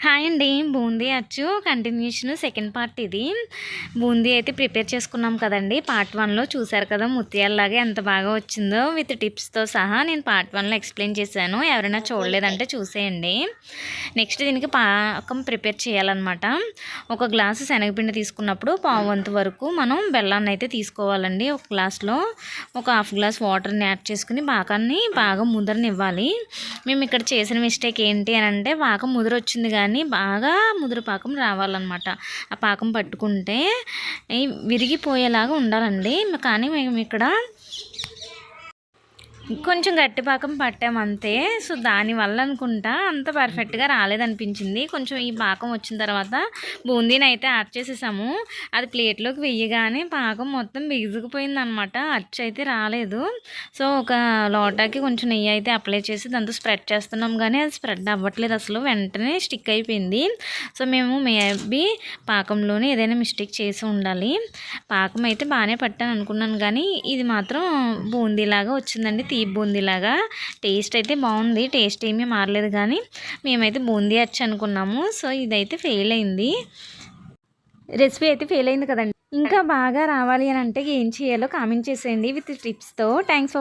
Hi అండి. బూందీ అచ్చు continuation second part ఇది. బూందీ అయితే ప్రిపేర్ చేసుకున్నాం కదండి. పార్ట్ 1లో చూసారు కదా, ముత్యాలలాగా ఎంత బాగా వచ్చిందో విత్ టిప్స్తో సహా నేను పార్ట్ 1లో ఎక్స్ప్లెయిన్ చేశాను. ఎవరైనా చూడలేదంటే చూసేయండి. నెక్స్ట్ దీనికి పాకం ప్రిపేర్ చేయాలన్నమాట. ఒక గ్లాసు శనగపిండి తీసుకున్నప్పుడు పావు వంతు వరకు మనం బెల్లాన్ని అయితే తీసుకోవాలండి. ఒక గ్లాస్లో ఒక హాఫ్ గ్లాస్ వాటర్ని యాడ్ చేసుకుని పాకాన్ని బాగా ముదరనివ్వాలి. మేము ఇక్కడ చేసిన మిస్టేక్ ఏంటి అని అంటే, పాకం ముదురు వచ్చింది కానీ బాగా ముదురు పాకం రావాలన్నమాట. ఆ పాకం పట్టుకుంటే విరిగిపోయేలాగా ఉండాలండి. కానీ మేము ఇక్కడ కొంచెం గట్టి పాకం పట్టామంతే. సో దానివల్ల అనుకుంటా అంత పర్ఫెక్ట్గా రాలేదనిపించింది. కొంచెం ఈ పాకం వచ్చిన తర్వాత బూందీని అయితే యాడ్ చేసేసాము. అది ప్లేట్లోకి వెయ్యగానే పాకం మొత్తం బిగుసుకుపోయింది అనమాట. అచ్చు అయితే రాలేదు. సో ఒక లోటాకి కొంచెం నెయ్యి అయితే అప్లై చేసి దాంతో స్ప్రెడ్ చేస్తున్నాం, కానీ అది స్ప్రెడ్ అవ్వట్లేదు అసలు. వెంటనే స్టిక్ అయిపోయింది. సో మేము మేబీ పాకంలోనే ఏదైనా మిస్టేక్ చేసి ఉండాలి. పాకం అయితే బాగానే పట్టాను అనుకున్నాను, కానీ ఇది మాత్రం బూందీలాగా వచ్చిందండి. బూందీలాగా టేస్ట్ అయితే బాగుంది. టేస్ట్ ఏమీ మారలేదు, కానీ మేమైతే బూందీ అచ్చు అనుకున్నాము. సో ఇదైతే ఫెయిల్ అయింది. రెసిపీ అయితే ఫెయిల్ అయింది కదండి. ఇంకా బాగా రావాలి అని అంటే ఏం చేయాలో కామెంట్ చేసేయండి విత్ టిప్స్తో. Thanks for